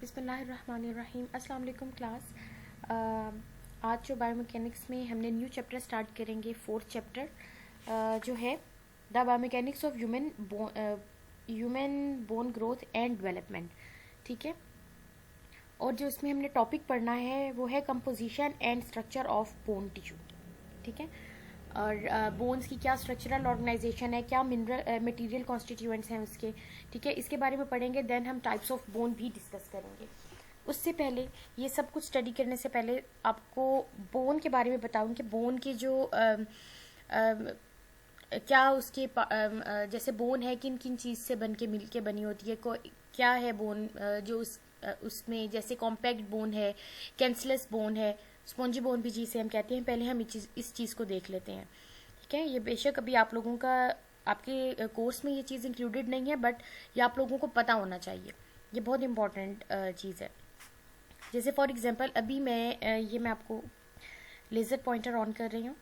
बिस्मिल्लाहिर्रहमानिर्रहीम। अस्सलाम वालेकुम क्लास। आज जो बायोमैकेनिक्स में हमने न्यू चैप्टर स्टार्ट करेंगे, फोर्थ चैप्टर जो है the biomechanics of human bone growth and development. ठीक है, और जो इसमें हमने टॉपिक पढ़ना है वो है composition and structure of bone tissue. ठीक है, और बोन्स की क्या स्ट्रक्चरल ऑर्गेनाइजेशन है, क्या मिनरल मटेरियल कॉन्स्टिट्यूएंट्स हैं उसके। ठीक है, इसके बारे में पढ़ेंगे। देन हम टाइप्स ऑफ बोन भी डिस्कस करेंगे। उससे पहले ये सब कुछ स्टडी करने से पहले आपको बोन के बारे में बताऊं कि बोन के जो क्या उसके जैसे बोन है किन किन चीज़ से बन के मिल के बनी होती है, क्या है बोन जो उसमें जैसे कॉम्पैक्ट बोन है, कैंसलेस बोन है, स्पॉन्जी बोन भी जिसे हम कहते हैं। पहले हम इस चीज़ को देख लेते हैं। ठीक है, ये बेशक अभी आप लोगों का आपके कोर्स में ये चीज़ इंक्लूडेड नहीं है, बट ये आप लोगों को पता होना चाहिए। ये बहुत इंपॉर्टेंट चीज़ है। जैसे फॉर एग्जांपल अभी मैं आपको लेज़र पॉइंटर ऑन कर रही हूँ।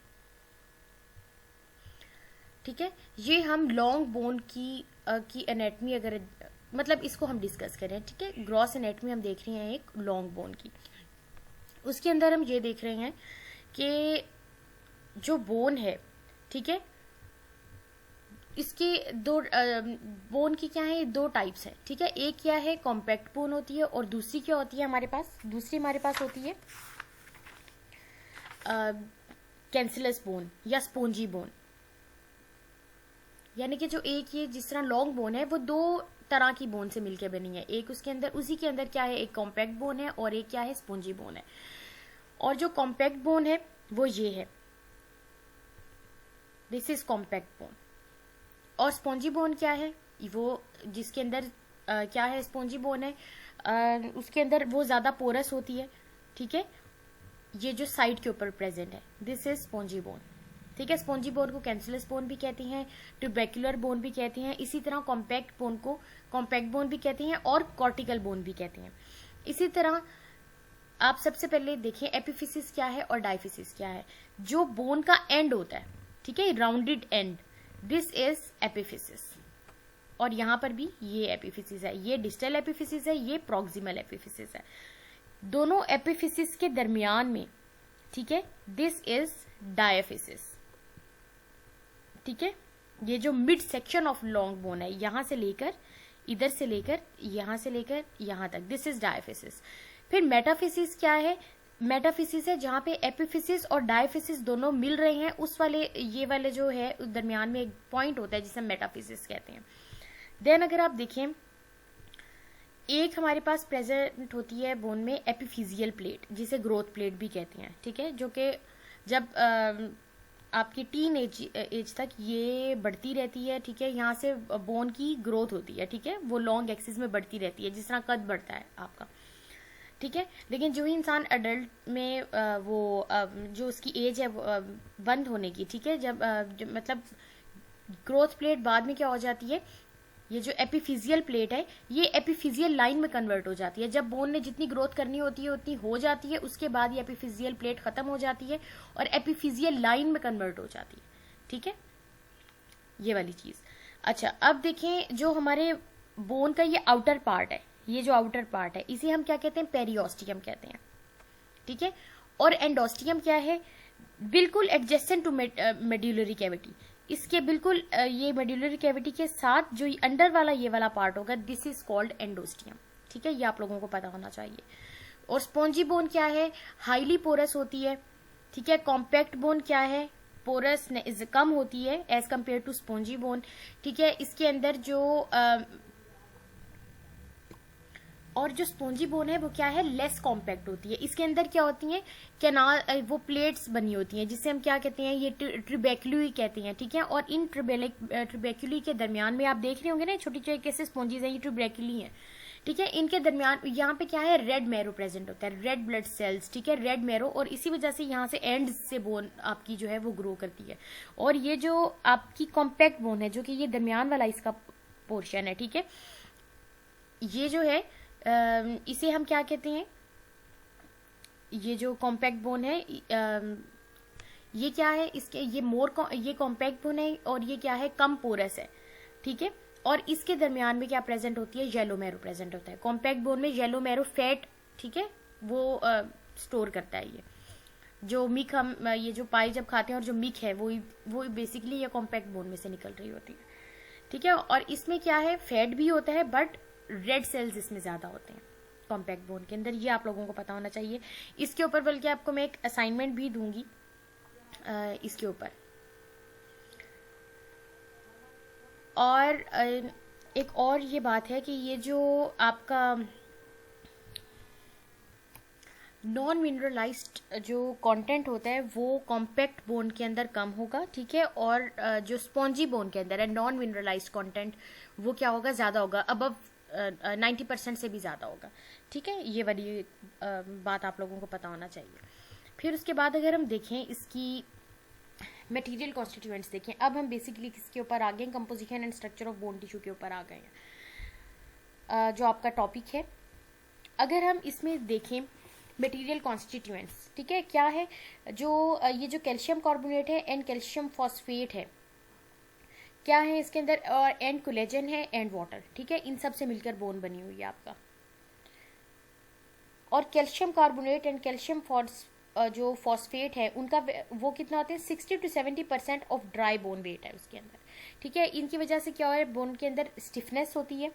ठीक है, ये हम लॉन्ग बोन की एनेटमी अगर मतलब इसको हम डिस्कस करें। ठीक है, ग्रॉस एनेटमी हम देख रहे हैं एक लॉन्ग बोन की। उसके अंदर हम ये देख रहे हैं कि जो बोन है, ठीक है, इसके दो बोन की क्या है, दो टाइप्स है। ठीक है, एक क्या है कॉम्पैक्ट बोन होती है और दूसरी क्या होती है हमारे पास होती है कैंसिलस बोन या स्पोंजी बोन। यानी कि जो एक ये जिस तरह लॉन्ग बोन है वो दो तरह की बोन से मिलकर बनी है। एक उसी के अंदर क्या है, एक कॉम्पैक्ट बोन है और एक क्या है, स्पोंजी बोन है। और जो कॉम्पैक्ट बोन है वो ये है, दिस इज कॉम्पैक्ट बोन। और स्पॉन्जी बोन क्या है, वो जिसके अंदर क्या है, स्पॉन्जी बोन है उसके अंदर वो ज्यादा पोरस होती है। ठीक है, ये जो साइड के ऊपर प्रेजेंट है, दिस इज स्पॉन्जी बोन। ठीक है, स्पॉन्जी बोन को कैंसलस बोन भी कहती हैं, ट्यूबैक्युलर बोन भी कहते हैं। इसी तरह कॉम्पैक्ट बोन को कॉम्पैक्ट बोन भी कहते हैं और कॉर्टिकल बोन भी कहते हैं। इसी तरह आप सबसे पहले देखें एपिफिसिस क्या है और डायफिसिस क्या है। जो बोन का एंड होता है, ठीक है, राउंडेड एंड, दिस इज एपिफिसिस। और यहां पर भी ये एपिफिसिस है, ये डिस्टल एपिफिसिस है, ये प्रॉक्सिमल एपिफिसिस है। दोनों एपिफिसिस के दरमियान में, ठीक है, दिस इज डायफिसिस। ठीक है, ये जो mid section of long bone है, यहां से लेकर इधर से लेकर यहां से लेकर यहां तक, दिस इज डायफिसिस। फिर मेटाफिसिस क्या है, मेटाफिसिस है जहां पे एपिफिसिस और डायफिसिस दोनों मिल रहे हैं। उस वाले ये वाले जो है उस दरमियान में एक पॉइंट होता है जिसे मेटाफिसिस कहते हैं। देन अगर आप देखें, एक हमारे पास प्रेजेंट होती है बोन में एपिफिजियल प्लेट, जिसे ग्रोथ प्लेट भी कहते हैं। ठीक है, जो कि जब आपकी टीन एज तक ये बढ़ती रहती है। ठीक है, यहाँ से बोन की ग्रोथ होती है। ठीक है, वो लॉन्ग एक्सिस में बढ़ती रहती है जिस तरह कद बढ़ता है आपका। ठीक है, लेकिन जो ही इंसान अडल्ट में जो उसकी एज है बंद होने की, ठीक है, जब मतलब ग्रोथ प्लेट बाद में क्या हो जाती है, ये जो एपिफिजियल प्लेट है ये एपिफिजियल लाइन में कन्वर्ट हो जाती है। जब बोन ने जितनी ग्रोथ करनी होती है उतनी हो जाती है, उसके बाद ये एपिफिजियल प्लेट खत्म हो जाती है और एपिफिजियल लाइन में कन्वर्ट हो जाती है। ठीक है, ये वाली चीज। अच्छा, अब देखें जो हमारे बोन का ये आउटर पार्ट है, ये जो आउटर पार्ट है इसे हम क्या कहते हैं, पेरियोस्टियम कहते हैं। ठीक है, और एंडोस्टियम क्या है, बिल्कुल एडजेसेंट टू मेड्यूलरी कैविटी, इसके बिल्कुल ये मेड्यूलरी कैविटी के साथ जो अंडर वाला ये वाला पार्ट होगा, दिस इज कॉल्ड एंडोस्टियम। ठीक है, ये आप लोगों को पता होना चाहिए। और स्पॉन्जी बोन क्या है, हाईली पोरस होती है। ठीक है, कॉम्पैक्ट बोन क्या है, पोरस कम होती है as compare to spongy bone. ठीक है, इसके अंदर और जो स्पॉन्जी बोन है वो क्या है, लेस कॉम्पैक्ट होती है। इसके अंदर क्या होती है, कैनाल वो प्लेट्स बनी होती हैं जिसे हम क्या कहते हैं, ये ट्रिबैक्यूली कहते हैं। ठीक है, और इन ट्रिबैक्यूली के दरमियान में आप देख रहे होंगे ना, छोटी छोटी कैसे स्पॉन्जीज हैं, ये ट्रिबैक्यूली हैं। ठीक है, इनके दरमियान यहाँ पे क्या है, रेड मैरो प्रेजेंट होता है, रेड ब्लड सेल्स। ठीक है, रेड मैरो, और इसी वजह से यहाँ से एंड से बोन आपकी जो है वो ग्रो करती है। और ये जो आपकी कॉम्पैक्ट बोन है, जो कि ये दरमियान वाला इसका पोर्शन है, ठीक है, ये जो है इसे हम क्या कहते हैं, ये जो कॉम्पैक्ट बोन है ये क्या है, इसके ये कॉम्पैक्ट बोन है और ये क्या है, कम पोरस है। ठीक है, और इसके दरमियान में क्या प्रेजेंट होती है, येलो मैरो प्रेजेंट होता है। कॉम्पैक्ट बोन में येलो मैरो फैट, ठीक है, वो स्टोर करता है। ये जो मिक हम ये जो पाई जब खाते हैं और जो मिक है वो बेसिकली ये कॉम्पैक्ट बोन में से निकल रही होती है, ठीक है। और इसमें क्या है, फैट भी होता है बट रेड सेल्स इसमें ज्यादा होते हैं कॉम्पैक्ट बोन के अंदर। ये आप लोगों को पता होना चाहिए। इसके ऊपर बल्कि आपको मैं एक असाइनमेंट भी दूंगी इसके ऊपर। और एक और ये बात है कि ये जो आपका नॉन मिनरलाइज्ड जो कंटेंट होता है वो कॉम्पैक्ट बोन के अंदर कम होगा, ठीक है। और जो स्पॉन्जी बोन के अंदर है नॉन मिनरलाइज्ड कंटेंट वो क्या होगा, ज्यादा होगा, अबव 90% से भी ज्यादा होगा, ठीक है। ये वाली बात आप लोगों को पता होना चाहिए। फिर उसके बाद अगर हम देखें इसकी मटेरियल कॉन्स्टिट्यूएंट्स देखें, अब हम बेसिकली किसके ऊपर आ गए, composition and structure of bone tissue के ऊपर आ गए हैं, जो आपका टॉपिक है। अगर हम इसमें देखें मटेरियल कॉन्स्टिट्यूएंट्स, ठीक है, क्या है, जो ये जो कैल्शियम कार्बोनेट है एंड कैल्शियम फॉस्फेट है, क्या है इसके अंदर, और एंड कोलेजन है एंड वाटर, ठीक है। इन सब से मिलकर बोन बनी हुई है आपका। और कैल्शियम कार्बोनेट एंड कैल्शियम जो फॉस्फेट है उनका वो कितना होते हैं, 60 to 70% of dry bone weight है उसके अंदर, ठीक है। इनकी वजह से क्या है, बोन के अंदर स्टिफनेस होती है।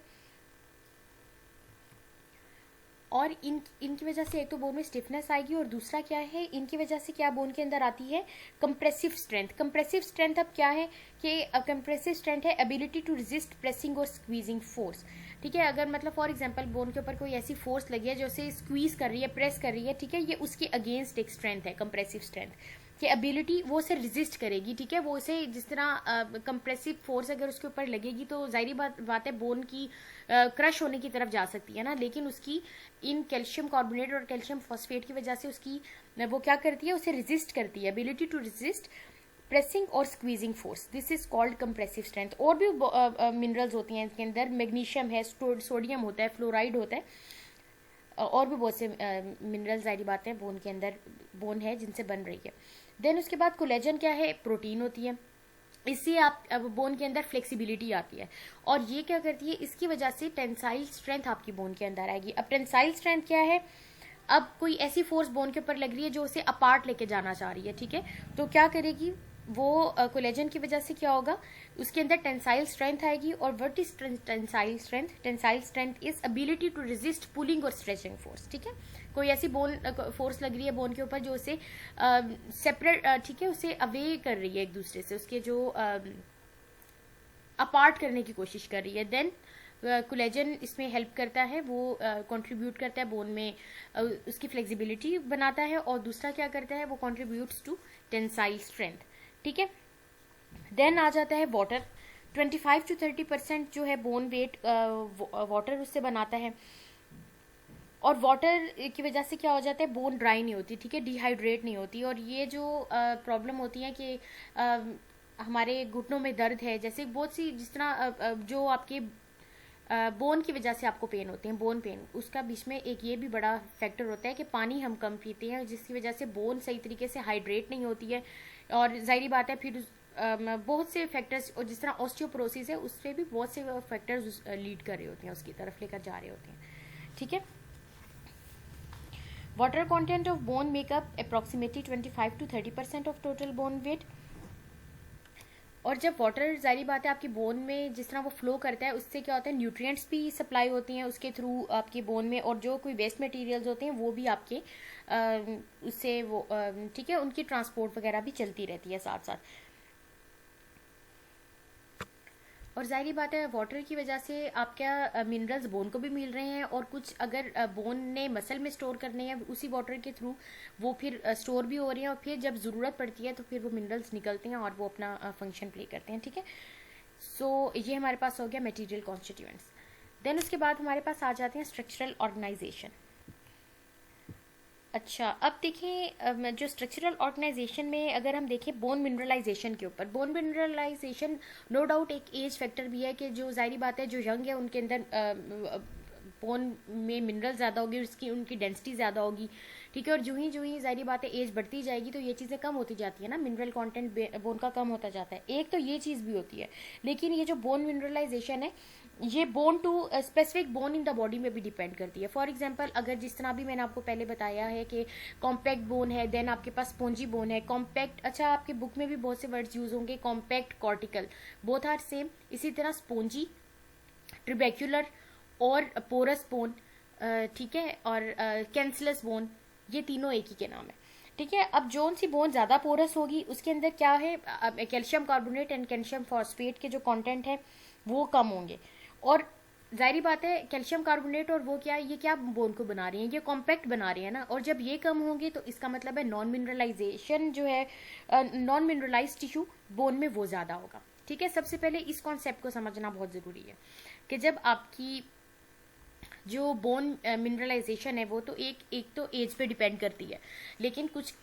और इनकी वजह से एक तो बोन में स्टिफनेस आएगी, और दूसरा क्या है, इनकी वजह से क्या बोन के अंदर आती है, कंप्रेसिव स्ट्रेंथ। कंप्रेसिव स्ट्रेंथ अब क्या है कि कंप्रेसिव स्ट्रेंथ है एबिलिटी टू रेजिस्ट प्रेसिंग और स्क्वीजिंग फोर्स, ठीक है। अगर मतलब फॉर एग्जांपल बोन के ऊपर कोई ऐसी फोर्स लगी है जो उसे स्क्वीज कर रही है, प्रेस कर रही है, ठीक है, ये उसके अगेंस्ट एक स्ट्रेंथ है कंप्रेसिव स्ट्रेंथ कि एबिलिटी वो उसे रेजिस्ट करेगी, ठीक है। वो उसे जिस तरह कंप्रेसिव फोर्स अगर उसके ऊपर लगेगी तो जाहिर बात है बोन की क्रश होने की तरफ जा सकती है ना, लेकिन उसकी इन कैल्शियम कार्बोनेट और कैल्शियम फॉस्फेट की वजह से उसकी वो क्या करती है, उसे रेजिस्ट करती है, एबिलिटी टू रेजिस्ट प्रेसिंग और squeezing force, this is called compressive strength. और भी मिनरल्स होती हैं इसके अंदर, मैग्नीशियम है, सोडियम होता है, फ्लोराइड होता है, और भी बहुत से मिनरल्स जारी बात है बोन के अंदर, बोन है जिनसे बन रही है। देन उसके बाद कोलेजन क्या है, प्रोटीन होती है, इससे आप अब बोन के अंदर फ्लेक्सिबिलिटी आती है। और ये क्या करती है, इसकी वजह से टेंसाइल स्ट्रेंथ आपकी बोन के अंदर आएगी। अब टेंसाइल स्ट्रेंथ क्या है, अब कोई ऐसी फोर्स बोन के ऊपर लग रही है जो उसे अपार्ट लेके जाना चाह रही है, ठीक है, तो क्या करेगी वो, कोलेजन की वजह से क्या होगा, उसके अंदर टेंसाइल स्ट्रेंथ आएगी। और what is tensile strength, tensile strength is ability to resist pulling और स्ट्रेचिंग फोर्स, ठीक है। कोई ऐसी बोन फोर्स लग रही है बोन के ऊपर जो उसे सेपरेट, ठीक है, उसे अवे कर रही है एक दूसरे से, उसके जो अपार्ट करने की कोशिश कर रही है। देन कोलेजन इसमें हेल्प करता है, वो कंट्रीब्यूट करता है बोन में, उसकी फ्लेक्सिबिलिटी बनाता है। और दूसरा क्या करता है, वो कंट्रीब्यूट्स टू टेंसाइल स्ट्रेंथ, ठीक है। देन आ जाता है वाटर, 25 to 30% जो है बोन वेट वाटर उससे बनाता है। और वाटर की वजह से क्या हो जाता है, बोन ड्राई नहीं होती, ठीक है, डिहाइड्रेट नहीं होती। और ये जो प्रॉब्लम होती है कि हमारे घुटनों में दर्द है, जैसे बहुत सी जिस तरह जो आपके बोन की वजह से आपको पेन होते हैं, बोन पेन, उसका बीच में एक ये भी बड़ा फैक्टर होता है कि पानी हम कम पीते हैं, जिसकी वजह से बोन सही तरीके से हाइड्रेट नहीं होती है। और जाहिर बात है फिर बहुत से फैक्टर्स, और जिस तरह ऑस्टियोपोरोसिस है उससे भी बहुत से फैक्टर्स लीड कर रहे होते हैं, उसकी तरफ लेकर जा रहे होते हैं, ठीक है। Water content of bone make up approximately 25 to 30% of total bone weight. और जब वाटर जारी बात है आपकी बोन में जिस तरह वो फ्लो करता है, उससे क्या होता है, न्यूट्रिएंट्स भी सप्लाई होती हैं उसके थ्रू आपकी बोन में, और जो कोई वेस्ट मटेरियल्स होते हैं वो भी आपके उससे वो ठीक है, उनकी ट्रांसपोर्ट वगैरह भी चलती रहती है साथ साथ। और जाहिर बात है वाटर की वजह से आप क्या मिनरल्स बोन को भी मिल रहे हैं, और कुछ अगर बोन ने मसल में स्टोर करने हैं उसी वाटर के थ्रू वो फिर स्टोर भी हो रहे हैं, और फिर जब ज़रूरत पड़ती है तो फिर वो मिनरल्स निकलते हैं और वो अपना फंक्शन प्ले करते हैं, ठीक है। सो ये हमारे पास हो गया मटेरियल कॉन्स्टिट्यूएंट्स। देन उसके बाद हमारे पास आ जाते हैं स्ट्रक्चरल ऑर्गेनाइजेशन। अच्छा, अब देखिए जो स्ट्रक्चरल ऑर्गेनाइजेशन में अगर हम देखें बोन मिनरलाइजेशन के ऊपर, बोन मिनरलाइजेशन नो डाउट एक एज फैक्टर भी है कि जो जाहिर बात है जो यंग है उनके अंदर बोन में मिनरल ज़्यादा होगी, उसकी उनकी डेंसिटी ज़्यादा होगी, ठीक है। और जो ही जाहिर बात है एज बढ़ती जाएगी तो ये चीज़ें कम होती जाती है ना, मिनरल कंटेंट बोन का कम होता जाता है। एक तो ये चीज़ भी होती है, लेकिन ये जो बोन मिनरलाइजेशन है ये bone to specific bone in the body में भी डिपेंड करती है। फॉर एग्जांपल अगर जिस तरह भी मैंने आपको पहले बताया है कि कॉम्पैक्ट बोन है, देन आपके पास स्पॉन्जी बोन है, कॉम्पैक्ट, अच्छा आपके बुक में भी बहुत से वर्ड्स यूज होंगे, compact, cortical, both are same. इसी तरह स्पॉन्जी, ट्रिबेक्युलर और पोरस बोन, ठीक है, और कैंसलस बोन, ये तीनों एक ही के नाम है, ठीक है। अब जोन सी बोन ज्यादा पोरस होगी उसके अंदर क्या है, calcium carbonate and calcium phosphate के जो कंटेंट है वो कम होंगे। और जाहिर बात है कैल्शियम कार्बोनेट और वो क्या है, ये क्या बोन को बना रही है, ये कॉम्पैक्ट बना रही है ना। और जब ये कम होंगे तो इसका मतलब है नॉन मिनरलाइजेशन जो है, नॉन मिनरलाइज टिश्यू बोन में वो ज्यादा होगा, ठीक है। सबसे पहले इस कॉन्सेप्ट को समझना बहुत जरूरी है कि जब आपकी जो बोन मिनरलाइजेशन है वो तो एक तो एज पे डिपेंड करती है, लेकिन कुछ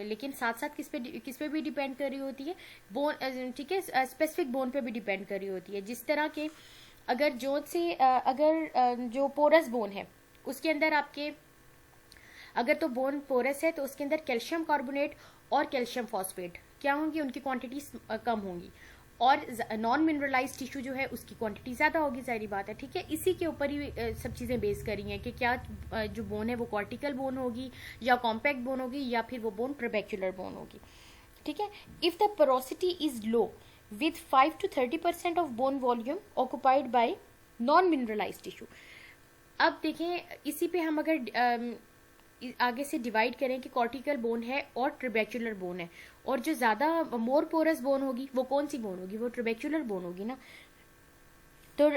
लेकिन साथ साथ किस पे भी डिपेंड कर रही होती है, बोन, ठीक है, स्पेसिफिक बोन पे भी डिपेंड कर रही होती है। जिस तरह के अगर जो पोरस बोन है उसके अंदर आपके, अगर तो बोन पोरस है तो उसके अंदर कैल्शियम कार्बोनेट और कैल्शियम फॉस्फेट क्या होंगी, उनकी क्वांटिटी कम होंगी। और नॉन मिनरलाइज टिश्यू जो है उसकी क्वांटिटी ज्यादा होगी, सारी बात है, ठीक है। इसी के ऊपर ही सब चीजें बेस करी हैं कि क्या जो बोन है वो कॉर्टिकल बोन होगी या कॉम्पैक्ट बोन होगी या फिर वो बोन ट्रेबेक्युलर बोन होगी, ठीक है। If the porosity is low with 5 to 30% of bone volume occupied by non mineralized tissue। अब देखें इसी पे हम अगर आगे से डिवाइड करें कि कॉर्टिकल बोन है और ट्रिबेक्युलर बोन है, और जो ज्यादा मोर पोरस बोन होगी वो कौन सी बोन होगी, वो ट्रिबेक्युलर बोन होगी ना। तो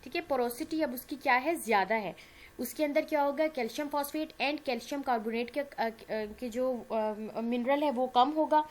ठीक है, पोरोसिटी अब उसकी क्या है, ज्यादा है, उसके अंदर क्या होगा, calcium phosphate and calcium carbonate के जो मिनरल है वो कम होगा,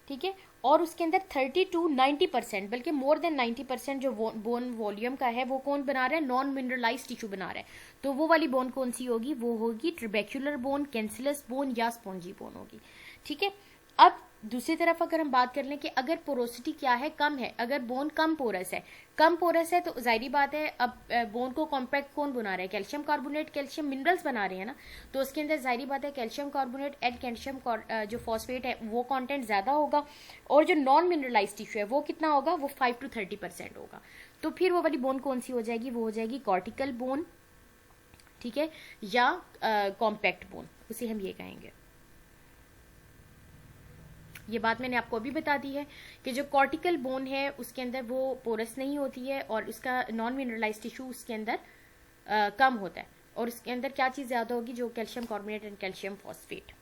ठीक है। और उसके अंदर 30 to 90%, बल्कि मोर देन 90% जो बोन वॉल्यूम का है वो कौन बना रहा है, नॉन मिनरलाइज टिश्यू बना रहा है। तो वो वाली बोन कौन सी होगी, वो होगी ट्रिबेक्युलर बोन, कैंसलस बोन या स्पॉन्जी बोन होगी, ठीक है। अब दूसरी तरफ अगर हम बात कर लें कि अगर पोरोसिटी क्या है, कम है, अगर बोन कम पोरस है तो जाहिर बात है अब बोन को कॉम्पैक्ट कौन बना रहा है, कैल्शियम कार्बोनेट, कैल्शियम मिनरल्स बना रहे हैं ना। तो उसके अंदर जाहिर बात है कैल्शियम कार्बोनेट एंड कैल्शियम जो फॉस्फेट है वो कंटेंट ज्यादा होगा। और जो नॉन मिनरलाइज टिश्यू है वो कितना होगा, वो 5 to 30% होगा। तो फिर वो वाली बोन कौन सी हो जाएगी, वो हो जाएगी कॉर्टिकल बोन, ठीक है, या कॉम्पैक्ट बोन, उसे हम ये कहेंगे। ये बात मैंने आपको अभी बता दी है कि जो कॉर्टिकल बोन है उसके अंदर वो पोरस नहीं होती है और उसका नॉन मिनरलाइज टिश्यू उसके अंदर कम होता है, और उसके अंदर क्या चीज ज्यादा होगी, जो calcium carbonate and calcium phosphate.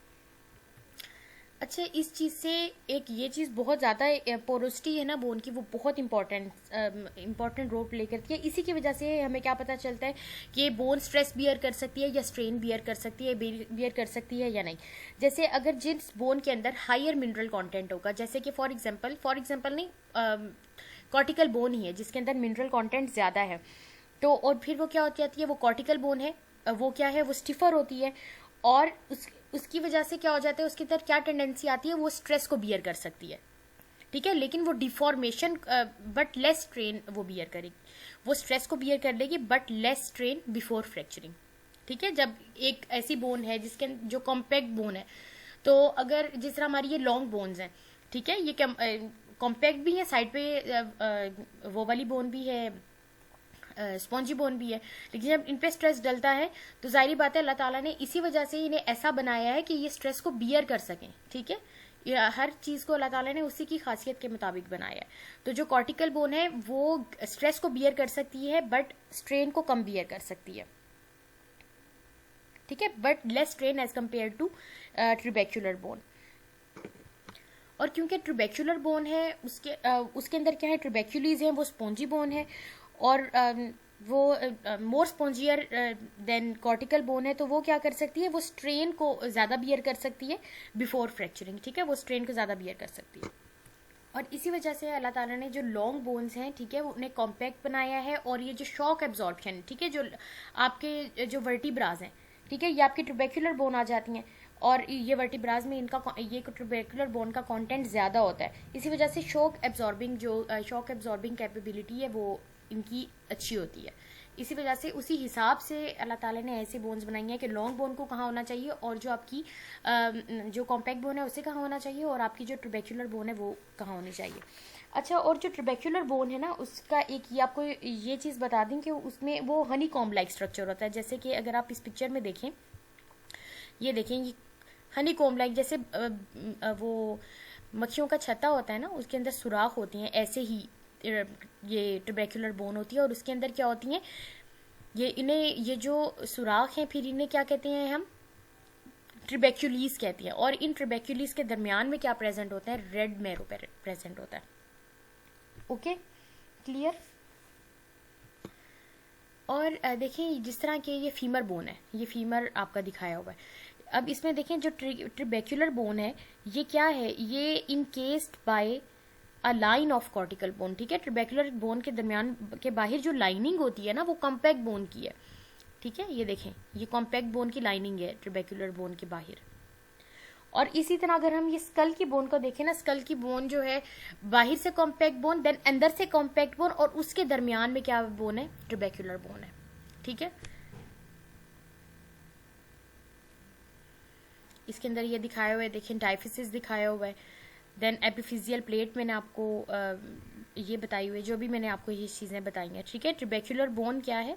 अच्छा, इस चीज से एक ये चीज बहुत ज्यादा पोरोसिटी है ना बोन की, वो बहुत इंपॉर्टेंट रोल प्ले करती है। इसी की वजह से हमें क्या पता चलता है कि बोन स्ट्रेस बियर कर सकती है या स्ट्रेन बियर कर सकती है, बियर कर सकती है या नहीं। जैसे अगर जिस बोन के अंदर हायर मिनरल कंटेंट होगा, जैसे कि फॉर एग्जांपल नहीं, कॉर्टिकल बोन ही है जिसके अंदर मिनरल कंटेंट ज्यादा है, तो और फिर वो क्या होती जाती है, वो कॉर्टिकल बोन है, वो क्या है, वो स्टिफर होती है, और उसकी वजह से क्या हो जाता है, उसके अंदर क्या टेंडेंसी आती है, वो स्ट्रेस को बियर कर सकती है, ठीक है। लेकिन वो डिफॉर्मेशन बट लेस स्ट्रेन वो बियर करेगी, वो स्ट्रेस को बियर कर लेगी but less strain before fracturing, ठीक है। जब एक ऐसी बोन है जिसके जो कॉम्पैक्ट बोन है, तो अगर जिस तरह हमारी ये लॉन्ग बोन्स हैं, ठीक है, ये कॉम्पैक्ट भी है, साइड पे वो वाली बोन भी है, स्पॉन्जी बोन भी है, लेकिन जब इन पे स्ट्रेस डलता है तो जाहिर बात है अल्लाह ताला ने इसी वजह से इन्हें ऐसा बनाया है कि ये स्ट्रेस को बियर कर सकें, ठीक है। हर चीज को अल्लाह ताला ने उसी की खासियत के मुताबिक बनाया है। तो जो कॉर्टिकल बोन है वो स्ट्रेस को बियर कर सकती है बट स्ट्रेन को कम बियर कर सकती है, ठीक है, but less strain as compare to trabecular bone. और क्योंकि ट्रिबेक्युलर बोन है उसके अंदर क्या है, ट्रिबेक्युलीज है, वो स्पॉन्जी बोन है, और वो मोर स्पॉन्जियर देन कॉर्टिकल बोन है, तो वो क्या कर सकती है, वो स्ट्रेन को ज्यादा बियर कर सकती है बिफोर फ्रैक्चरिंग, ठीक है, वो स्ट्रेन को ज्यादा बियर कर सकती है। और इसी वजह से अल्लाह ताला ने जो लॉन्ग बोन्स हैं, ठीक है, उन्हें कॉम्पैक्ट बनाया है। और ये जो शॉक एब्जॉर्प्शन, ठीक है, जो आपके जो वर्टिब्राज हैं, ठीक है, ये आपकी ट्रिबेक्युलर बोन आ जाती हैं, और ये वर्टिब्राज में इनका ये ट्रिबेक्युलर बोन का कंटेंट ज्यादा होता है, इसी वजह से शॉक एब्जॉर्बिंग कैपेबिलिटी है वो इनकी अच्छी होती है। इसी वजह से उसी हिसाब से अल्लाह ताला ने ऐसे बोन्स बनाई हैं कि लॉन्ग बोन को कहाँ होना चाहिए और जो आपकी जो कॉम्पैक्ट बोन है उसे कहाँ होना चाहिए और आपकी जो ट्रेबेक्युलर बोन है वो कहाँ होनी चाहिए। अच्छा, और जो ट्रेबेक्युलर बोन है ना उसका एक ये आपको ये चीज़ बता दें कि उसमें वो हनी कॉम्ब लाइक स्ट्रक्चर होता है। जैसे कि अगर आप इस पिक्चर में देखें, ये देखें, ये हनी कॉम्ब लाइक जैसे वो मक्खियों का छत्ता होता है ना, उसके अंदर सुराख होती हैं, ऐसे ही ये ट्रेबेक्युलर बोन होती है। और उसके अंदर क्या होती हैं, ये जो सुराख हैं, फिर इन्हें क्या कहते हैं हम, ट्रिबेक्युलीज कहती हैं। और इन ट्रिबेक्युलीज के दरमियान में क्या प्रेजेंट होता है, रेड मैरो प्रेजेंट होता है। Okay, clear. और देखिए जिस तरह के ये फीमर बोन है, ये फीमर आपका दिखाया हुआ है। अब इसमें देखें जो ट्रिबेक्युलर बोन है ये क्या है, ये encased by a line of cortical bone. ठीक है, ट्रिबेक्युलर बोन के दरमियान के बाहर जो लाइनिंग होती है ना वो कॉम्पैक्ट बोन की है। ठीक है, ये देखें, ये कॉम्पैक्ट बोन की लाइनिंग है ट्रिबेक्युलर बोन के बाहर। और इसी तरह अगर हम ये स्कल की बोन को देखें ना, स्कल की बोन जो है बाहर से कॉम्पैक्ट बोन, देन अंदर से कॉम्पैक्ट बोन, और उसके दरमियान में क्या बोन है, ट्रिबेक्युलर बोन है। ठीक है, इसके अंदर ये दिखाया हुआ है, देखिए डायफिसिस दिखाया हुआ है। देन एपिफिजियल प्लेट मैंने आपको ये बताई हुई है, जो भी मैंने आपको ये चीज़ें बताई हैं। ठीक है, ट्रिबेक्युलर बोन क्या है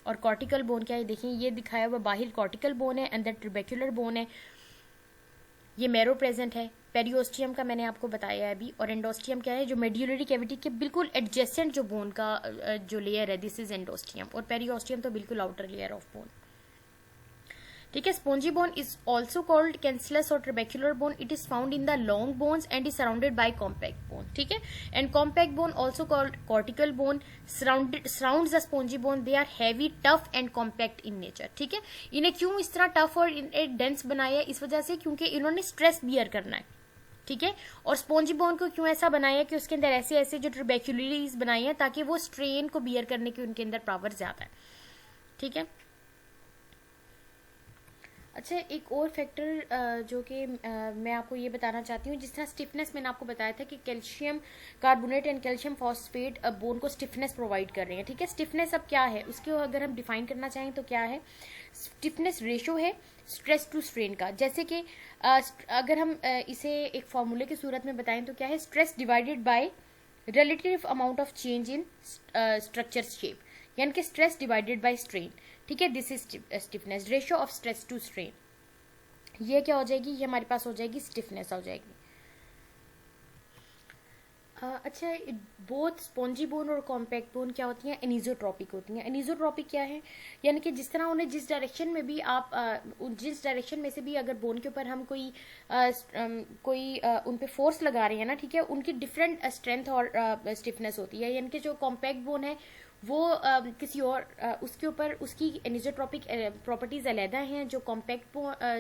और कॉर्टिकल बोन क्या है, देखिए ये दिखाया हुआ बाहर कॉर्टिकल बोन है, अंदर ट्रिबेक्युलर बोन है। ये मैरो प्रेजेंट है। पेरियोस्टियम का मैंने आपको बताया है अभी। और एंडोस्टियम क्या है, जो मेड्यूलरी कैविटी के बिल्कुल एडजेसेंट जो बोन का जो लेयर है, दिस इज एंडोस्टियम। और पेरियोस्टियम तो बिल्कुल आउटर लेयर ऑफ बोन। ठीक है, spongy bone is also called cancellous और trabecular bone. It is found in the long bones and is surrounded by compact bone. ठीक है, and compact bone also called cortical bone surrounds the spongy bone. They are heavy, tough and compact in nature. ठीक है, इन्हें क्यों इस तरह tough और dense बनाया है, इस वजह से क्योंकि इन्होंने स्ट्रेस बियर करना है। ठीक है, और स्पॉन्जी बोन को क्यों ऐसा बनाया है कि उसके अंदर ऐसे ऐसे जो ट्रेबेक्युलरीज बनाई है ताकि वो स्ट्रेन को बियर करने की उनके अंदर पावर ज्यादा है। ठीक है, अच्छा, एक और फैक्टर जो कि मैं आपको ये बताना चाहती हूँ, जिस तरह स्टिफनेस मैंने आपको बताया था कि calcium carbonate and calcium phosphate bone को स्टिफनेस प्रोवाइड कर रहे हैं। ठीक है, स्टिफनेस अब क्या है, उसको अगर हम डिफाइन करना चाहें तो क्या है, स्टिफनेस रेशो है स्ट्रेस टू स्ट्रेन का। जैसे कि अगर हम इसे एक फॉर्मूले की सूरत में बताएं तो क्या है, stress divided by relative amount of change in structure shape, यानी कि स्ट्रेस डिवाइडेड बाय स्ट्रेन। ठीक है, this is stiffness, ratio of stress to strain. ये क्या हो जाएगी, ये हमारे पास हो जाएगी स्टिफनेस हो जाएगी। अच्छा, बोथ स्पॉन्जी बोन और कॉम्पैक्ट बोन क्या होती हैं, एनिसोट्रॉपिक होती हैं। एनिसोट्रॉपिक क्या है, यानी कि जिस तरह उन्हें जिस डायरेक्शन में भी आप जिस डायरेक्शन में से भी अगर बोन के ऊपर हम कोई उन पे फोर्स लगा रहे हैं ना, ठीक है, उनकी डिफरेंट स्ट्रेंथ और स्टिफनेस होती है। यानी कि जो कॉम्पैक्ट बोन है वो किसी और उसके ऊपर उसकी एनिसोट्रॉपिक प्रॉपर्टीज अलहदा हैं। जो कॉम्पैक्ट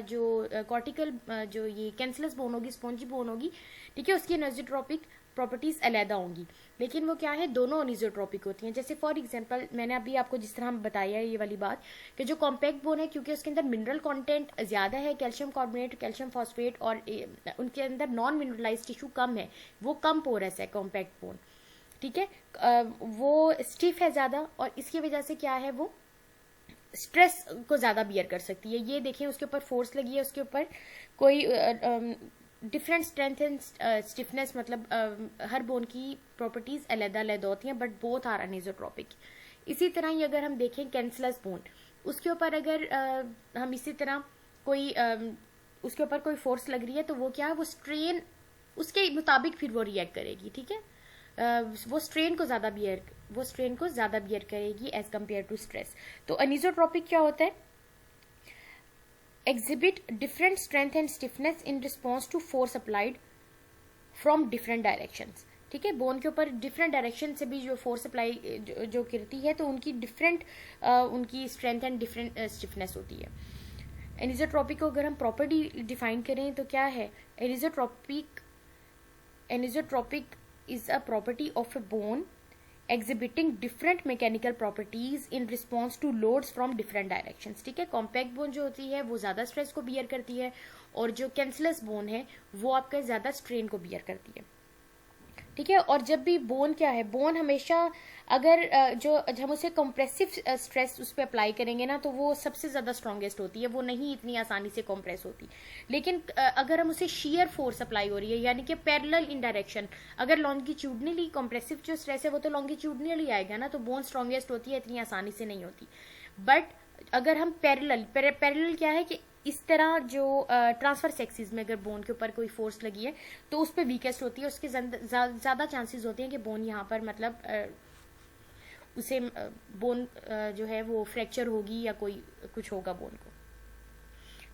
जो कॉर्टिकल जो ये कैंसलस बोन होगी, स्पॉन्जी बोन होगी, ठीक है, उसकी एनिसोट्रॉपिक प्रॉपर्टीज अलहदा होंगी, लेकिन वो क्या है, दोनों एनिसोट्रॉपिक होती हैं। जैसे फॉर एग्जांपल मैंने अभी आपको जिस तरह बताया है ये वाली बात कि जो कॉम्पैक्ट बोन है क्योंकि उसके अंदर मिनरल कंटेंट ज्यादा है, कैल्शियम कार्बोनेट, कैल्शियम फॉस्फेट, और उनके अंदर नॉन मिनरलाइज टिश्यू कम है, वो कम पोरस है कॉम्पैक्ट बोन। ठीक है, वो स्टिफ है ज्यादा, और इसकी वजह से क्या है, वो स्ट्रेस को ज्यादा बियर कर सकती है। ये देखें, उसके ऊपर फोर्स लगी है, उसके ऊपर कोई डिफरेंट स्ट्रेंथ एंड स्टिफनेस, मतलब हर बोन की प्रॉपर्टीज अलग अलग होती हैं, बट बोथ आर अनिसोट्रॉपिक। इसी तरह ही अगर हम देखें कैंसलस बोन, उसके ऊपर अगर हम इसी तरह कोई उसके ऊपर कोई फोर्स लग रही है तो वो क्या है, वो स्ट्रेन उसके मुताबिक फिर वो रिएक्ट करेगी। ठीक है, वो स्ट्रेन को ज्यादा बियर करेगी एज कम्पेयर टू स्ट्रेस। तो अनिसोट्रॉपिक क्या होता है, exhibit different strength and stiffness in response to force applied from different directions। ठीक है, बोन के ऊपर डिफरेंट डायरेक्शन से भी जो फोर्स अप्लाई जो गिरती है तो उनकी डिफरेंट उनकी स्ट्रेंथ एंड डिफरेंट स्टिफनेस होती है। एनिसोट्रॉपिक को अगर हम प्रॉपर्टी डिफाइन करें तो क्या है, anisotropic is a property of a bone exhibiting different mechanical properties in response to loads from different directions। ठीक है, कॉम्पैक्ट बोन जो होती है वो ज्यादा स्ट्रेस को बियर करती है, और जो कैंसलस बोन है वो आपका ज्यादा स्ट्रेन को बियर करती है। ठीक है। और जब भी बोन क्या है, बोन हमेशा अगर जो हम उसे कंप्रेसिव स्ट्रेस उस पर अप्लाई करेंगे ना, तो वो सबसे ज्यादा स्ट्रॉन्गेस्ट होती है, वो नहीं इतनी आसानी से कंप्रेस होती। लेकिन अगर हम उसे शेयर फोर्स अप्लाई हो रही है, यानी कि पैरेलल इन डायरेक्शन, अगर लॉन्गिट्यूडनली कंप्रेसिव जो स्ट्रेस है वो तो लॉन्गिट्यूडनली आएगा ना, तो बोन स्ट्रॉन्गेस्ट होती है, इतनी आसानी से नहीं होती। बट अगर हम पैरेलल क्या है कि इस तरह जो ट्रांसफर एक्सिस में अगर बोन के ऊपर कोई फोर्स लगी है तो उस पर वीकेस्ट होती है, उसके ज्यादा चांसेस होते हैं कि बोन यहाँ पर मतलब उसे बोन जो है वो फ्रैक्चर होगी या कोई कुछ होगा बोन को।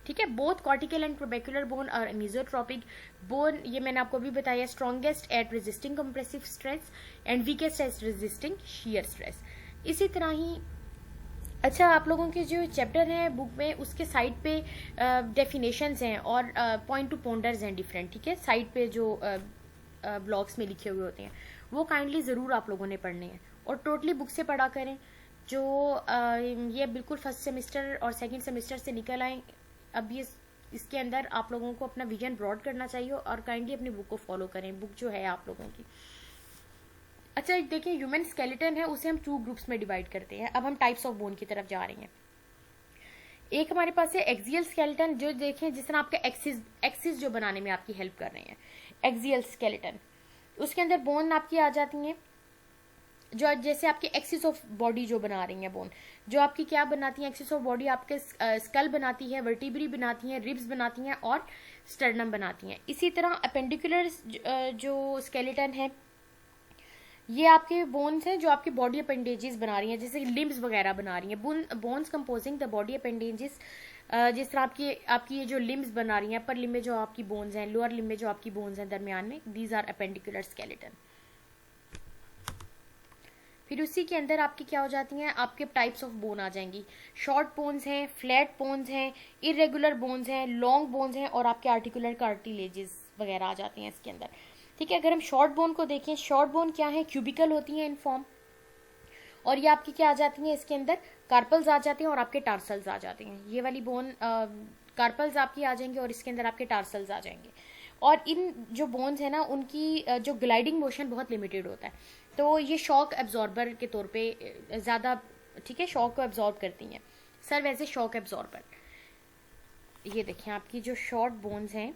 ठीक है। Both cortical and trabecular bone और मेसोट्रॉपिक बोन, ये मैंने आपको भी बताया, strongest at resisting compressive stress and weakest at resisting shear stress. इसी तरह ही अच्छा, आप लोगों के जो चैप्टर हैं बुक में उसके साइड पे डेफिनेशंस हैं और पॉइंट टू पॉन्डर्स हैं डिफरेंट। ठीक है, साइड पे जो ब्लॉक्स में लिखे हुए होते हैं वो काइंडली ज़रूर आप लोगों ने पढ़ने हैं और टोटली बुक से पढ़ा करें। जो ये बिल्कुल फर्स्ट सेमेस्टर और सेकंड सेमेस्टर से निकल आए, अब ये इसके अंदर आप लोगों को अपना विजन ब्रॉड करना चाहिए और काइंडली अपनी बुक को फॉलो करें, बुक जो है आप लोगों की। अच्छा देखिए, ह्यूमन स्केलेटन है उसे हम 2 ग्रुप्स में डिवाइड करते हैं। अब हम टाइप्स ऑफ बोन की तरफ जा रहे हैं। एक हमारे पास है एक्सियल स्केलेटन, जो देखें जिस तरह आपके एक्सिस जो बनाने में आपकी हेल्प कर रहे हैं, एक्सियल स्केलेटन। उसके अंदर बोन आपकी आ जाती हैं जो जैसे आपकी एक्सिस ऑफ बॉडी जो बना रही है बोन, जो आपकी क्या बनाती है, एक्सिस ऑफ बॉडी आपके स्कल बनाती है, वर्टिब्री बनाती है, रिब्स बनाती हैं और स्टर्नम बनाती हैं। इसी तरह अपेंडिकुलर जो स्केलेटन है ये आपके बोन्स हैं जो आपकी बॉडी अपेंडेजेस बना रही हैं, जैसे लिम्स वगैरह बना रही हैं। Bones composing the body appendages, जिस तरह आपकी ये जो लिम्स बना रही हैं, अपर लिम में जो आपकी बोन्स हैं, लोअर लिम में जो आपकी बोन्स हैं दरमियान में, दीज आर अपेंडिकुलर स्केलेटन। फिर उसी के अंदर आपकी क्या हो जाती हैं, आपके टाइप्स ऑफ बोन आ जाएंगी। शॉर्ट बोन्स हैं, फ्लैट बोन्स हैं, इरेगुलर बोन्स हैं, लॉन्ग बोन्स हैं और आपके आर्टिकुलर कार्टिलेजेस वगैरह आ जाती हैं इसके अंदर। ठीक है। अगर हम शॉर्ट बोन को देखें, शॉर्ट बोन क्या है, क्यूबिकल होती हैं इन फॉर्म, और ये आपकी क्या आ जाती हैं इसके अंदर, कार्पल्स आ जाते हैं और आपके टार्सल्स आ जाते हैं। ये वाली बोन कार्पल्स आपकी आ जाएंगे और इसके अंदर आपके टार्सल्स आ जाएंगे। और इन जो बोन्स है ना उनकी जो ग्लाइडिंग मोशन बहुत लिमिटेड होता है, तो ये शॉक एब्जॉर्बर के तौर पे ज़्यादा, ठीक है, शॉक को एब्जॉर्ब करती हैं, serve as a shock absorber. ये देखें आपकी जो शॉर्ट बोन्स हैं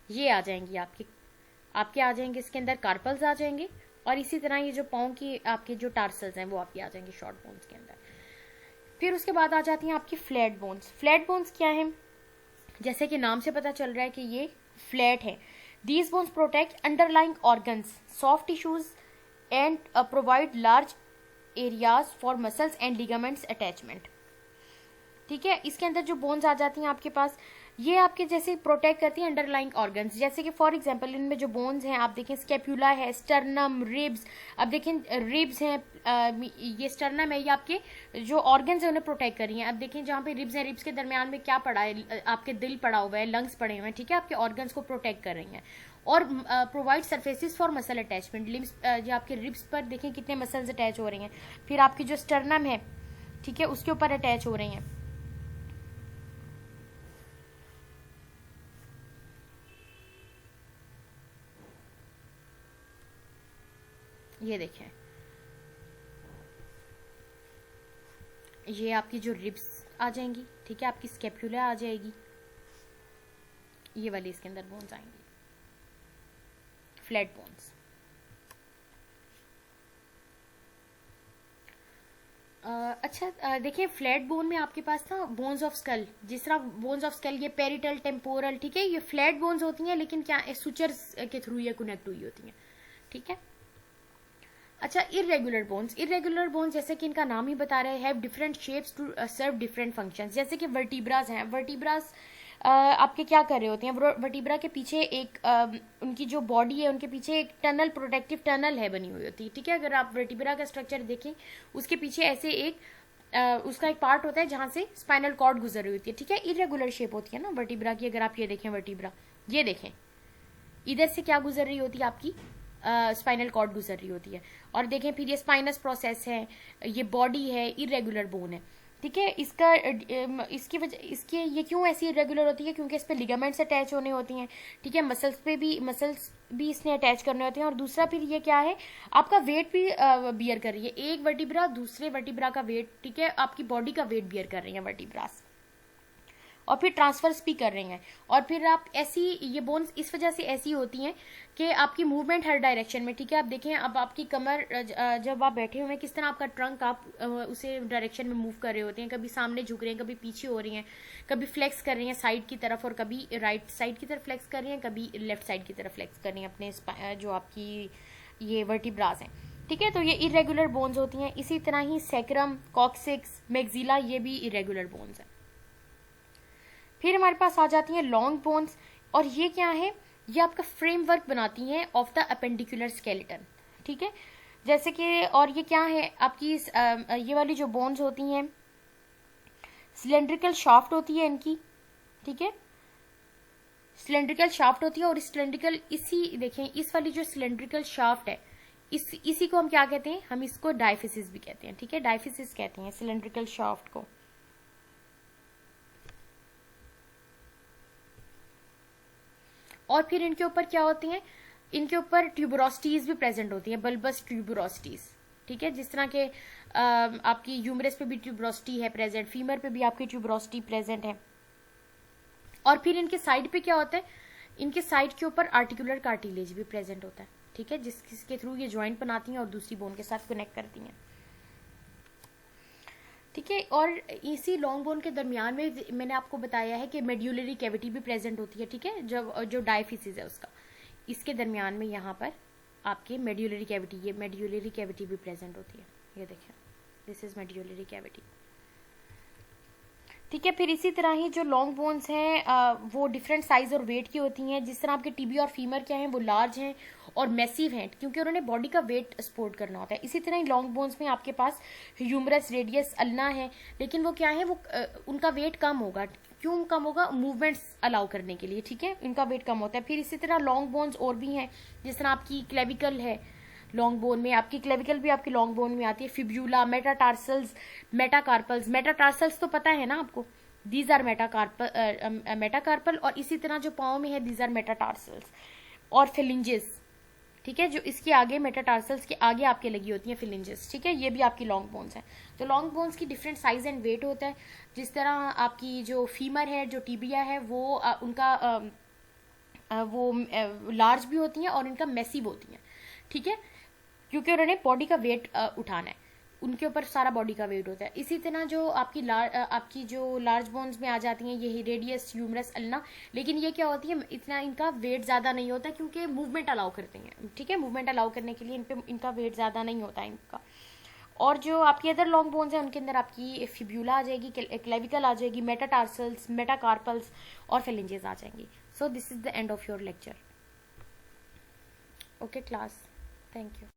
ये आ जाएंगी आपके आ जाएंगे इसके अंदर कार्पल्स आ जाएंगे, और इसी तरह ये जो पाँव की आपके जो टार्सल्स हैं वो आपके आ जाएंगे शॉर्ट बोन्स के अंदर। फिर उसके बाद आ जाती हैं आपकी फ्लैट बोन्स। फ्लैट बोन्स क्या है, जैसे कि नाम से पता चल रहा है कि ये फ्लैट है। These bones protect underlying organs, soft tissues and provide large areas for muscles and ligaments attachment. ठीक है। इसके अंदर जो बोन्स आ जाती हैं आपके पास, ये आपके जैसे प्रोटेक्ट करती हैं अंडरलाइंग ऑर्गन्स, जैसे कि फॉर एग्जांपल इनमें जो बोन्स हैं आप देखें, स्केपुला है, स्टर्नम, रिब्स। अब देखें रिब्स हैं, ये स्टर्नम है, ये आपके जो ऑर्गन्स हैं उन्हें प्रोटेक्ट कर रही हैं। अब देखें जहाँ पे रिब्स हैं, रिब्स के दरमियान में क्या पड़ा है, आपके दिल पड़ा हुआ है, लंग्स पड़े हुए हैं, ठीक है, आपके ऑर्गन्स को प्रोटेक्ट कर रही हैं। और provide surfaces for muscle attachment, limbs जो आपके रिब्स पर देखें कितने मसल्स अटैच हो रही हैं, फिर आपकी जो स्टर्नम है, ठीक है, उसके ऊपर अटैच हो रही हैं। ये देखें, ये आपकी जो रिब्स आ जाएंगी, ठीक है, आपकी स्केपुला आ जाएगी, ये वाली इसके अंदर बोन्स आएंगी, फ्लैट बोन्स। अच्छा देखिए, फ्लैट बोन में आपके पास था बोन्स ऑफ स्कल, जिस तरह बोन्स ऑफ स्कल ये पेरिटल, टेम्पोरल, ठीक है, ये फ्लैट बोन्स होती हैं, लेकिन क्या सुचर्स के थ्रू ये कनेक्ट हुई होती हैं। ठीक है। अच्छा, इरेगुलर बोन्स जैसे कि इनका नाम ही बता रहे हैं, have different shapes to serve different functions. जैसे कि वर्टिब्रास हैं, वर्टिब्रास आपके क्या कर रहे होते हैं, वर्टिब्रा के पीछे एक उनकी जो बॉडी है उनके पीछे एक टनल, प्रोटेक्टिव टनल है बनी हुई होती है। ठीक है। अगर आप वर्टिब्रा का स्ट्रक्चर देखें, उसके पीछे ऐसे एक उसका एक पार्ट होता है जहां से स्पाइनल कॉर्ड गुजर रही होती है। ठीक है। इरेगुलर शेप होती है ना वर्टिब्रा की। अगर आप ये देखें वर्टिब्रा, ये देखें, इधर से क्या गुजर रही होती है, आपकी स्पाइनल कॉर्ड गुजर रही होती है। और देखें फिर ये स्पाइनस प्रोसेस है, ये बॉडी है, इरेगुलर बोन है। ठीक है। इसकी वजह इसके ये क्यों ऐसी इरेगुलर होती है, क्योंकि इस पे लिगामेंट्स अटैच होने होती हैं, ठीक है। मसल्स भी इसने अटैच करने होते हैं। और दूसरा फिर ये क्या है, आपका वेट भी बियर कर रही है। एक वर्टिब्रा दूसरे वर्टिब्रा का वेट, ठीक है, आपकी बॉडी का वेट बियर कर रही है वर्टिब्रास, और फिर ट्रांसफर्स भी कर रही हैं। और फिर आप ऐसी, ये बोन्स इस वजह से ऐसी होती हैं कि आपकी मूवमेंट हर डायरेक्शन में, ठीक है। आप देखें, अब आपकी कमर जब आप बैठे हुए हैं, किस तरह आपका ट्रंक आप उसे डायरेक्शन में मूव कर रहे होते हैं, कभी सामने झुक रहे हैं, कभी पीछे हो रही हैं, कभी फ्लेक्स कर रही हैं साइड की तरफ, और कभी राइट साइड की तरफ फ्लेक्स कर रही हैं, कभी लेफ्ट साइड की तरफ फ्लेक्स कर रही हैं अपने जो आपकी ये वर्टिब्रास हैं, ठीक है। तो ये इरेगुलर बोन्स होती हैं। इसी तरह ही सैक्रम, कॉक्सिक्स, मैक्सिला, ये भी इरेगुलर बोन्स हैं। फिर हमारे पास आ जाती हैं लॉन्ग बोन्स, और ये क्या है, ये आपका फ्रेमवर्क बनाती हैं ऑफ द अपेंडिकुलर स्केलेटन, ठीक है। जैसे कि, और ये क्या है आपकी ये वाली जो बोन्स होती हैं, सिलेंड्रिकल शाफ्ट होती है इनकी, ठीक है, सिलेंड्रिकल शाफ्ट होती है। और सिलेंड्रिकल, इसी देखें, इस वाली जो सिलेंड्रिकल शाफ्ट है, इसी को हम क्या कहते हैं, हम इसको डायफिसिस भी कहते हैं, ठीक है, डायफिसिस कहते हैं सिलेंड्रिकल शाफ्ट को। और फिर इनके ऊपर क्या होती हैं, इनके ऊपर ट्यूबरोस्टीज भी प्रेजेंट होती हैं, बल्बस ट्यूबरोस्टीज, ठीक है। जिस तरह के आपकी यूमरस पे भी ट्यूबरोस्टी है प्रेजेंट, फीमर पे भी आपकी ट्यूबरोस्टी प्रेजेंट है। और फिर इनके साइड पे क्या होता है, इनके साइड के ऊपर आर्टिकुलर कार्टिलेज भी प्रेजेंट होता है, ठीक है, जिसके थ्रू ये ज्वाइंट बनाती हैं और दूसरी बोन के साथ कनेक्ट करती हैं, ठीक है। और इसी लॉन्ग बोन के दरमियान में मैंने आपको बताया है कि मेड्यूलरी कैविटी भी प्रेजेंट होती है, ठीक है, जो डायफिसिस है उसका, इसके दरमियान में यहाँ पर आपके मेड्यूलरी कैविटी, ये मेड्यूलरी कैविटी भी प्रेजेंट होती है, ये देखिए, दिस इज मेड्यूलरी कैविटी, ठीक है। फिर इसी तरह ही जो लॉन्ग बोन्स हैं वो डिफरेंट साइज और वेट की होती हैं। जिस तरह आपके टीबी और फीमर क्या हैं, वो लार्ज हैं और मैसिव हैं, क्योंकि उन्होंने बॉडी का वेट सपोर्ट करना होता है। इसी तरह ही लॉन्ग बोन्स में आपके पास ह्यूमरस, रेडियस, अल्ना है, लेकिन वो क्या है, वो उनका वेट कम होगा। क्यों कम होगा, मूवमेंट्स अलाउ करने के लिए, ठीक है, इनका वेट कम होता है। फिर इसी तरह लॉन्ग बोन्स और भी हैं, जिस तरह आपकी क्लेविकल है लॉन्ग बोन में, आपकी क्लेविकल भी आपकी लॉन्ग बोन में आती है, फिब्यूला, मेटाटार्सल्स, मेटाकार्पल्स। मेटाटार्सल्स तो पता है ना आपको, दीज आर मेटाकार्पल। और इसी तरह जो पाँव में है, दीज आर मेटाटार्सल्स। और फिलिंजेस, ठीक है, जो इसके आगे मेटाटार्सल्स के आगे आपके लगी होती हैं फिलिंजेस, ठीक है, ये भी आपकी लॉन्ग बोन्स हैं। तो लॉन्ग बोन्स की डिफरेंट साइज एंड वेट होता है। जिस तरह आपकी जो फीमर है, जो टीबिया है, वो उनका वो लार्ज भी होती हैं और इनका मैसिव होती हैं, ठीक है, क्योंकि उन्होंने बॉडी का वेट उठाना है, उनके ऊपर सारा बॉडी का वेट होता है। इसी तरह जो आपकी जो लार्ज बोन्स में आ जाती हैं, ये रेडियस, ह्यूमरस, अल्ना, लेकिन ये क्या होती है, इतना इनका वेट ज़्यादा नहीं होता, क्योंकि मूवमेंट अलाउ करते हैं, ठीक है, मूवमेंट अलाउ करने के लिए इनका वेट ज़्यादा नहीं होता है इनका। और जो आपकी अदर लॉन्ग बोन्स हैं, उनके अंदर आपकी फिब्यूला आ जाएगी, क्लेविकल आ जाएगी, मेटाटार्सल्स, मेटाकार्पल्स और फेलिंजेस आ जाएंगी। So this is the end of your lecture. Okay class, thank you.